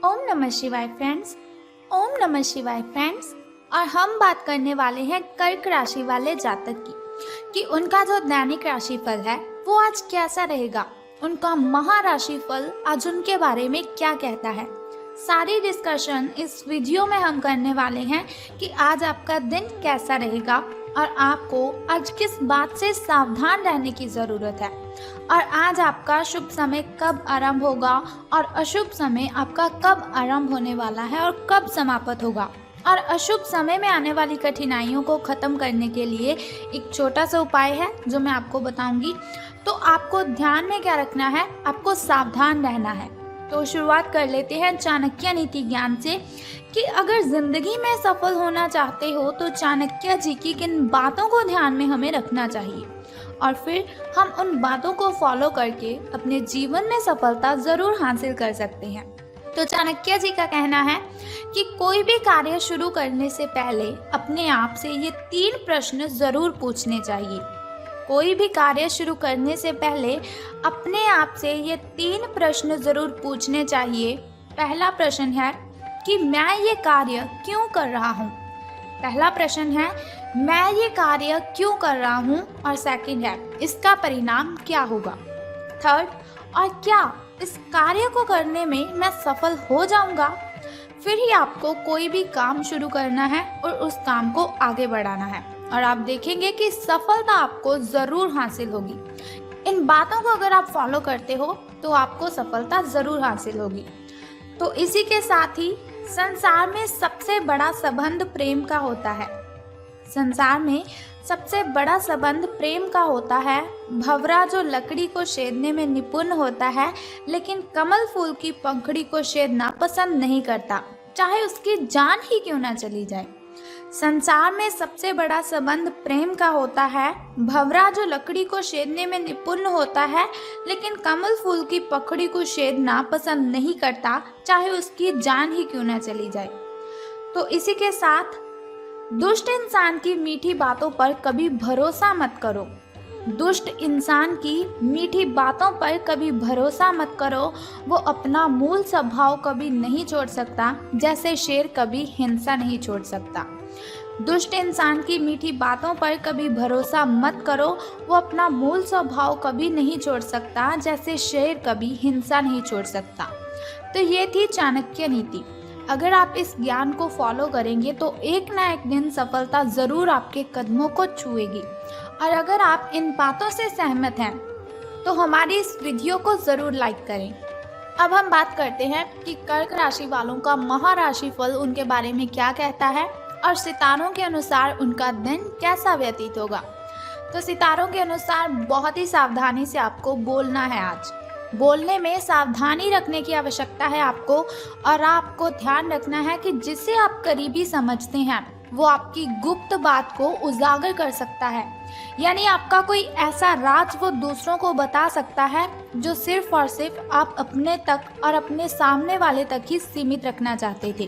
ओम नमः शिवाय फ्रेंड्स। ओम नमः शिवाय फ्रेंड्स। और हम बात करने वाले हैं कर्क राशि वाले जातक की कि उनका जो दैनिक राशिफल है वो आज कैसा रहेगा, उनका महाराशिफल आज उनके बारे में क्या कहता है। सारी डिस्कशन इस वीडियो में हम करने वाले हैं कि आज आपका दिन कैसा रहेगा और आपको आज किस बात से सावधान रहने की ज़रूरत है, और आज आपका शुभ समय कब आरंभ होगा और अशुभ समय आपका कब आरंभ होने वाला है और कब समाप्त होगा। और अशुभ समय में आने वाली कठिनाइयों को ख़त्म करने के लिए एक छोटा सा उपाय है जो मैं आपको बताऊंगी। तो आपको ध्यान में क्या रखना है, आपको सावधान रहना है। तो शुरुआत कर लेते हैं चाणक्य नीति ज्ञान से कि अगर जिंदगी में सफल होना चाहते हो तो चाणक्य जी की किन बातों को ध्यान में हमें रखना चाहिए और फिर हम उन बातों को फॉलो करके अपने जीवन में सफलता जरूर हासिल कर सकते हैं। तो चाणक्य जी का कहना है कि कोई भी कार्य शुरू करने से पहले अपने आप से ये 3 प्रश्न जरूर पूछने चाहिए। कोई भी कार्य शुरू करने से पहले अपने आप से ये 3 प्रश्न जरूर पूछने चाहिए। पहला प्रश्न है कि मैं ये कार्य क्यों कर रहा हूँ। पहला प्रश्न है मैं ये कार्य क्यों कर रहा हूँ, और सेकंड है इसका परिणाम क्या होगा। थर्ड, और क्या इस कार्य को करने में मैं सफल हो जाऊंगा। फिर ही आपको कोई भी काम शुरू करना है और उस काम को आगे बढ़ाना है, और आप देखेंगे कि सफलता आपको ज़रूर हासिल होगी। इन बातों को अगर आप फॉलो करते हो तो आपको सफलता ज़रूर हासिल होगी। तो इसी के साथ ही संसार में सबसे बड़ा संबंध प्रेम का होता है। संसार में सबसे बड़ा संबंध प्रेम का होता है। भंवरा जो लकड़ी को छेदने में निपुण होता है लेकिन कमल फूल की पंखुड़ी को छेदना पसंद नहीं करता, चाहे उसकी जान ही क्यों ना चली जाए। संसार में सबसे बड़ा संबंध प्रेम का होता है। भंवरा जो लकड़ी को छेदने में निपुण होता है लेकिन कमल फूल की पंखुड़ी को छेदना पसंद नहीं करता, चाहे उसकी जान ही क्यों ना चली जाए। तो इसी के साथ दुष्ट इंसान की मीठी बातों पर कभी भरोसा मत करो। दुष्ट इंसान की मीठी बातों पर कभी भरोसा मत करो। वो अपना मूल स्वभाव कभी नहीं छोड़ सकता, जैसे शेर कभी हिंसा नहीं छोड़ सकता। दुष्ट इंसान की मीठी बातों पर कभी भरोसा मत करो। वो अपना मूल स्वभाव कभी नहीं छोड़ सकता, जैसे शेर कभी हिंसा नहीं छोड़ सकता। तो ये थी चाणक्य नीति। अगर आप इस ज्ञान को फॉलो करेंगे तो एक ना एक दिन सफलता ज़रूर आपके कदमों को छुएगी। और अगर आप इन बातों से सहमत हैं तो हमारी इस वीडियो को ज़रूर लाइक करें। अब हम बात करते हैं कि कर्क राशि वालों का महाराशिफल उनके बारे में क्या कहता है और सितारों के अनुसार उनका दिन कैसा व्यतीत होगा। तो सितारों के अनुसार बहुत ही सावधानी से आपको बोलना है। आज बोलने में सावधानी रखने की आवश्यकता है आपको, और आपको ध्यान रखना है कि जिसे आप करीबी समझते हैं वो आपकी गुप्त बात को उजागर कर सकता है। यानी आपका कोई ऐसा राज वो दूसरों को बता सकता है जो सिर्फ और सिर्फ आप अपने तक और अपने सामने वाले तक ही सीमित रखना चाहते थे।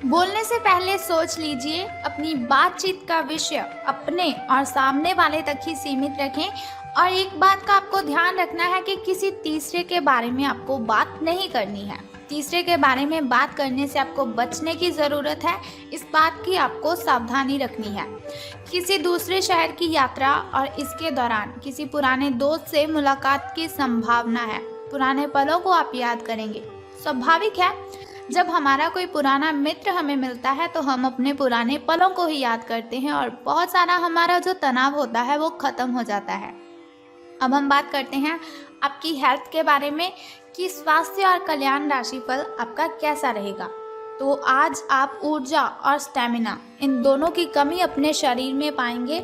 बोलने से पहले सोच लीजिए, अपनी बातचीत का विषय अपने और सामने वाले तक ही सीमित रखें। और एक बात का आपको ध्यान रखना है कि किसी तीसरे के बारे में आपको बात नहीं करनी है। तीसरे के बारे में बात करने से आपको बचने की ज़रूरत है। इस बात की आपको सावधानी रखनी है। किसी दूसरे शहर की यात्रा और इसके दौरान किसी पुराने दोस्त से मुलाकात की संभावना है। पुराने पलों को आप याद करेंगे। स्वाभाविक है, जब हमारा कोई पुराना मित्र हमें मिलता है तो हम अपने पुराने पलों को ही याद करते हैं और बहुत सारा हमारा जो तनाव होता है वो ख़त्म हो जाता है। अब हम बात करते हैं आपकी हेल्थ के बारे में कि स्वास्थ्य और कल्याण राशिफल आपका कैसा रहेगा। तो आज आप ऊर्जा और स्टैमिना इन दोनों की कमी अपने शरीर में पाएंगे।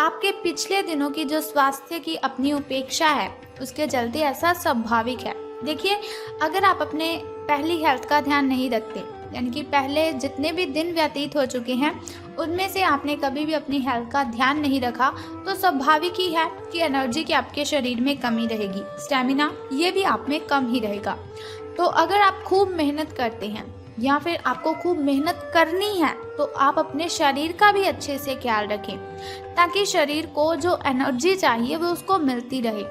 आपके पिछले दिनों की जो स्वास्थ्य की अपनी उपेक्षा है उसके चलते ऐसा स्वाभाविक है। देखिए, अगर आप अपने पहली हेल्थ का ध्यान नहीं रखते, यानी कि पहले जितने भी दिन व्यतीत हो चुके हैं उनमें से आपने कभी भी अपनी हेल्थ का ध्यान नहीं रखा, तो स्वाभाविक ही है कि एनर्जी की आपके शरीर में कमी रहेगी। स्टैमिना ये भी आप में कम ही रहेगा। तो अगर आप खूब मेहनत करते हैं या फिर आपको खूब मेहनत करनी है तो आप अपने शरीर का भी अच्छे से ख्याल रखें ताकि शरीर को जो एनर्जी चाहिए वो उसको मिलती रहे।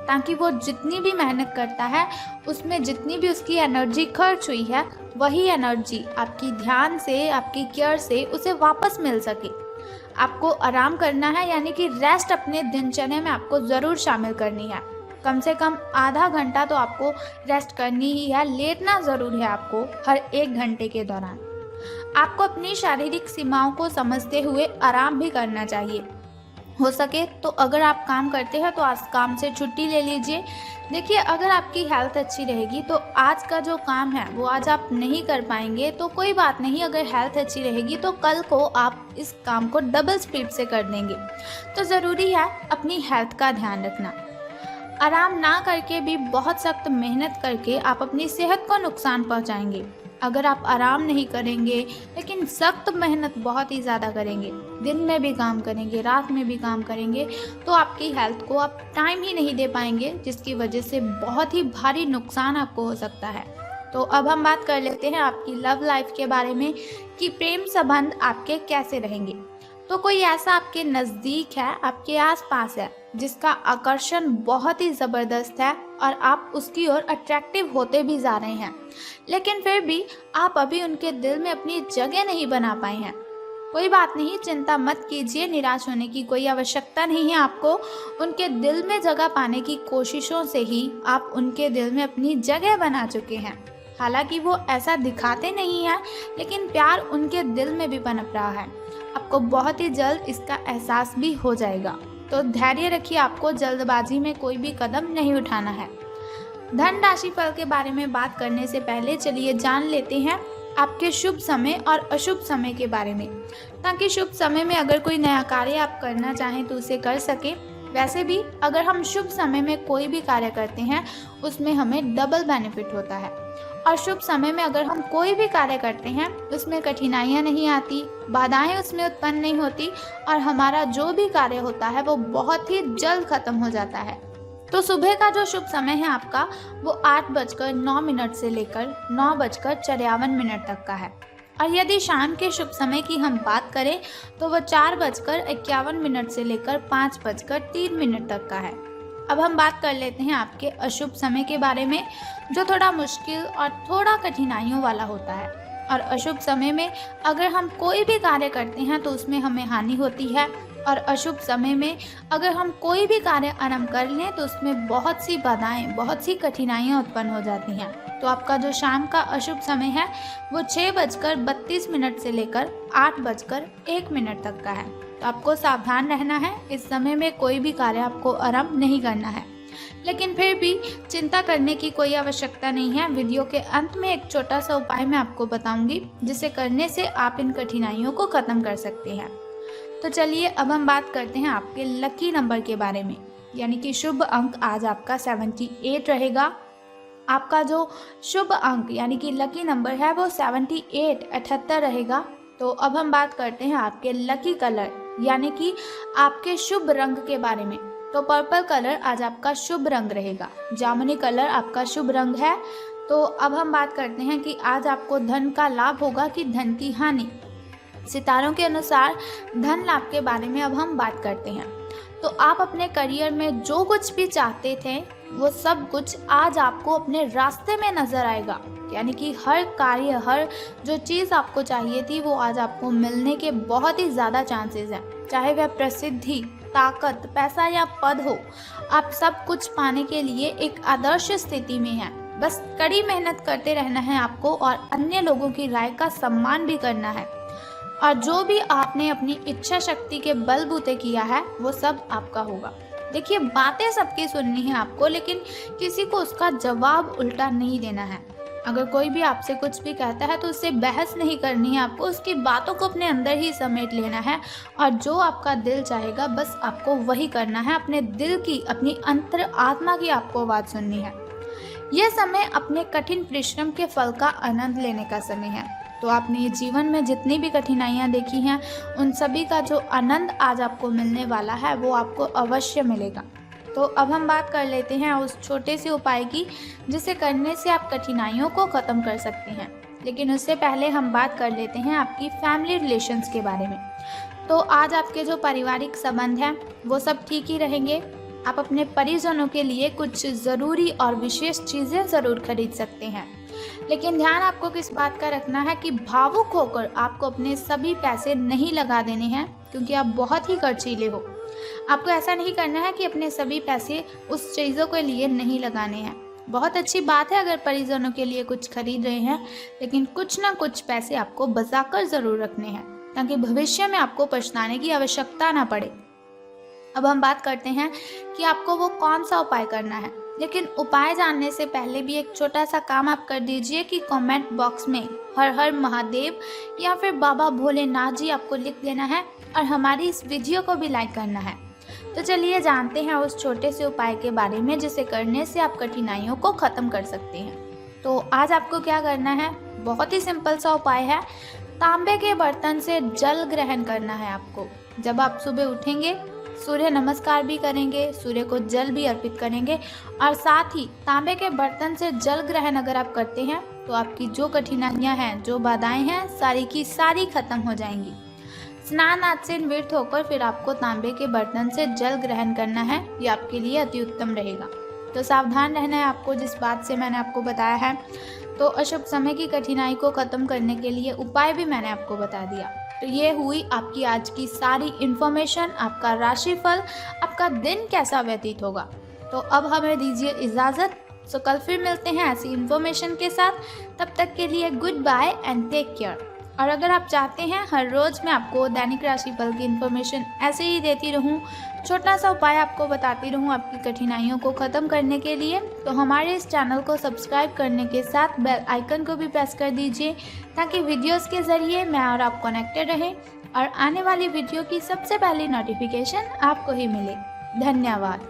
ताकि वो जितनी भी मेहनत करता है उसमें जितनी भी उसकी एनर्जी खर्च हुई है वही एनर्जी आपकी ध्यान से, आपकी केयर से उसे वापस मिल सके। आपको आराम करना है, यानी कि रेस्ट अपने दिनचर्या में आपको ज़रूर शामिल करनी है। कम से कम आधा घंटा तो आपको रेस्ट करनी ही है, लेटना ज़रूर है आपको हर 1 घंटे के दौरान। आपको अपनी शारीरिक सीमाओं को समझते हुए आराम भी करना चाहिए। हो सके तो अगर आप काम करते हैं तो आज काम से छुट्टी ले लीजिए। देखिए, अगर आपकी हेल्थ अच्छी रहेगी तो आज का जो काम है वो आज आप नहीं कर पाएंगे तो कोई बात नहीं, अगर हेल्थ अच्छी रहेगी तो कल को आप इस काम को डबल स्पीड से कर देंगे। तो ज़रूरी है अपनी हेल्थ का ध्यान रखना। आराम ना करके भी बहुत सख्त मेहनत करके आप अपनी सेहत को नुकसान पहुंचाएंगे। अगर आप आराम नहीं करेंगे लेकिन सख्त मेहनत बहुत ही ज़्यादा करेंगे, दिन में भी काम करेंगे, रात में भी काम करेंगे, तो आपकी हेल्थ को आप टाइम ही नहीं दे पाएंगे, जिसकी वजह से बहुत ही भारी नुकसान आपको हो सकता है। तो अब हम बात कर लेते हैं आपकी लव लाइफ के बारे में कि प्रेम संबंध आपके कैसे रहेंगे। तो कोई ऐसा आपके नज़दीक है, आपके आसपास है, जिसका आकर्षण बहुत ही ज़बरदस्त है और आप उसकी ओर अट्रैक्टिव होते भी जा रहे हैं, लेकिन फिर भी आप अभी उनके दिल में अपनी जगह नहीं बना पाए हैं। कोई बात नहीं, चिंता मत कीजिए, निराश होने की कोई आवश्यकता नहीं है। आपको उनके दिल में जगह पाने की कोशिशों से ही आप उनके दिल में अपनी जगह बना चुके हैं। हालांकि वो ऐसा दिखाते नहीं हैं, लेकिन प्यार उनके दिल में भी पनप रहा है। आपको बहुत ही जल्द इसका एहसास भी हो जाएगा। तो धैर्य रखिए, आपको जल्दबाजी में कोई भी कदम नहीं उठाना है। धन राशि फल के बारे में बात करने से पहले चलिए जान लेते हैं आपके शुभ समय और अशुभ समय के बारे में, ताकि शुभ समय में अगर कोई नया कार्य आप करना चाहें तो उसे कर सके। वैसे भी अगर हम शुभ समय में कोई भी कार्य करते हैं उसमें हमें डबल बेनिफिट होता है, और शुभ समय में अगर हम कोई भी कार्य करते हैं उसमें कठिनाइयाँ नहीं आती, बाधाएं उसमें उत्पन्न नहीं होती, और हमारा जो भी कार्य होता है वो बहुत ही जल्द खत्म हो जाता है। तो सुबह का जो शुभ समय है आपका वो 8:09 से लेकर 9:53 तक का है, और यदि शाम के शुभ समय की हम बात करें तो वो 4:51 से लेकर 5:03 तक का है। अब हम बात कर लेते हैं आपके अशुभ समय के बारे में, जो थोड़ा मुश्किल और थोड़ा कठिनाइयों वाला होता है। और अशुभ समय में अगर हम कोई भी कार्य करते हैं तो उसमें हमें हानि होती है, और अशुभ समय में अगर हम कोई भी कार्य आरंभ कर लें तो उसमें बहुत सी बाधाएं, बहुत सी कठिनाइयां उत्पन्न हो जाती हैं। तो आपका जो शाम का अशुभ समय है वो 6:32 से लेकर 8:01 तक का है। तो आपको सावधान रहना है, इस समय में कोई भी कार्य आपको आरंभ नहीं करना है। लेकिन फिर भी चिंता करने की कोई आवश्यकता नहीं है। वीडियो के अंत में एक छोटा सा उपाय मैं आपको बताऊंगी, जिसे करने से आप इन कठिनाइयों को खत्म कर सकते हैं। तो चलिए अब हम बात करते हैं आपके लकी नंबर के बारे में, यानी कि शुभ अंक आज आपका 78 रहेगा। आपका जो शुभ अंक यानी कि लकी नंबर है वो 78 रहेगा। तो अब हम बात करते हैं आपके लकी कलर यानी कि आपके शुभ रंग के बारे में। तो पर्पल कलर आज आपका शुभ रंग रहेगा, जामुनी कलर आपका शुभ रंग है। तो अब हम बात करते हैं कि आज आपको धन का लाभ होगा कि धन की हानि। सितारों के अनुसार धन लाभ के बारे में अब हम बात करते हैं। तो आप अपने करियर में जो कुछ भी चाहते थे वो सब कुछ आज आपको अपने रास्ते में नजर आएगा, यानी कि हर कार्य, हर जो चीज़ आपको चाहिए थी वो आज आपको मिलने के बहुत ही ज़्यादा चांसेस हैं। चाहे वह प्रसिद्धि, ताकत, पैसा या पद हो, आप सब कुछ पाने के लिए एक आदर्श स्थिति में हैं। बस कड़ी मेहनत करते रहना है आपको, और अन्य लोगों की राय का सम्मान भी करना है। और जो भी आपने अपनी इच्छा शक्ति के बलबूते किया है वो सब आपका होगा। देखिए, बातें सबकी सुननी है आपको, लेकिन किसी को उसका जवाब उल्टा नहीं देना है। अगर कोई भी आपसे कुछ भी कहता है तो उससे बहस नहीं करनी है आपको, उसकी बातों को अपने अंदर ही समेट लेना है, और जो आपका दिल चाहेगा बस आपको वही करना है। अपने दिल की, अपनी अंतर आत्मा की आपको आवाज़ सुननी है। यह समय अपने कठिन परिश्रम के फल का आनंद लेने का समय है। तो आपने ये जीवन में जितनी भी कठिनाइयाँ देखी हैं उन सभी का जो आनंद आज आपको मिलने वाला है वो आपको अवश्य मिलेगा। तो अब हम बात कर लेते हैं उस छोटे से उपाय की जिसे करने से आप कठिनाइयों को ख़त्म कर सकते हैं। लेकिन उससे पहले हम बात कर लेते हैं आपकी फैमिली रिलेशंस के बारे में। तो आज आपके जो पारिवारिक संबंध हैं वो सब ठीक ही रहेंगे। आप अपने परिजनों के लिए कुछ ज़रूरी और विशेष चीज़ें ज़रूर खरीद सकते हैं, लेकिन ध्यान आपको किस बात का रखना है कि भावुक होकर आपको अपने सभी पैसे नहीं लगा देने हैं, क्योंकि आप बहुत ही खर्चीले हो। आपको ऐसा नहीं करना है कि अपने सभी पैसे उस चीज़ों के लिए नहीं लगाने हैं। बहुत अच्छी बात है अगर परिजनों के लिए कुछ खरीद रहे हैं, लेकिन कुछ ना कुछ पैसे आपको बचाकर ज़रूर रखने हैं, ताकि भविष्य में आपको पछताने की आवश्यकता ना पड़े। अब हम बात करते हैं कि आपको वो कौन सा उपाय करना है, लेकिन उपाय जानने से पहले भी एक छोटा सा काम आप कर दीजिए कि कमेंट बॉक्स में हर हर महादेव या फिर बाबा भोलेनाथ जी आपको लिख देना है और हमारी इस वीडियो को भी लाइक करना है। तो चलिए जानते हैं उस छोटे से उपाय के बारे में जिसे करने से आप कठिनाइयों को ख़त्म कर सकते हैं। तो आज आपको क्या करना है, बहुत ही सिंपल सा उपाय है। तांबे के बर्तन से जल ग्रहण करना है आपको। जब आप सुबह उठेंगे सूर्य नमस्कार भी करेंगे, सूर्य को जल भी अर्पित करेंगे और साथ ही तांबे के बर्तन से जल ग्रहण अगर आप करते हैं तो आपकी जो कठिनाइयां हैं, जो बाधाएं हैं, सारी की सारी खत्म हो जाएंगी। स्नान आदि से निवृत्त होकर फिर आपको तांबे के बर्तन से जल ग्रहण करना है, ये आपके लिए अति उत्तम रहेगा। तो सावधान रहना है आपको जिस बात से मैंने आपको बताया है। तो अशुभ समय की कठिनाई को ख़त्म करने के लिए उपाय भी मैंने आपको बता दिया। तो ये हुई आपकी आज की सारी इन्फॉर्मेशन, आपका राशिफल, आपका दिन कैसा व्यतीत होगा। तो अब हमें दीजिए इजाज़त। तो कल फिर मिलते हैं ऐसी इन्फॉर्मेशन के साथ। तब तक के लिए goodbye and take care. और अगर आप चाहते हैं हर रोज़ मैं आपको दैनिक राशिफल की इन्फॉर्मेशन ऐसे ही देती रहूं, छोटा सा उपाय आपको बताती रहूं आपकी कठिनाइयों को ख़त्म करने के लिए, तो हमारे इस चैनल को सब्सक्राइब करने के साथ बेल आइकन को भी प्रेस कर दीजिए, ताकि वीडियोस के ज़रिए मैं और आप कनेक्टेड रहें और आने वाली वीडियो की सबसे पहली नोटिफिकेशन आपको ही मिले। धन्यवाद।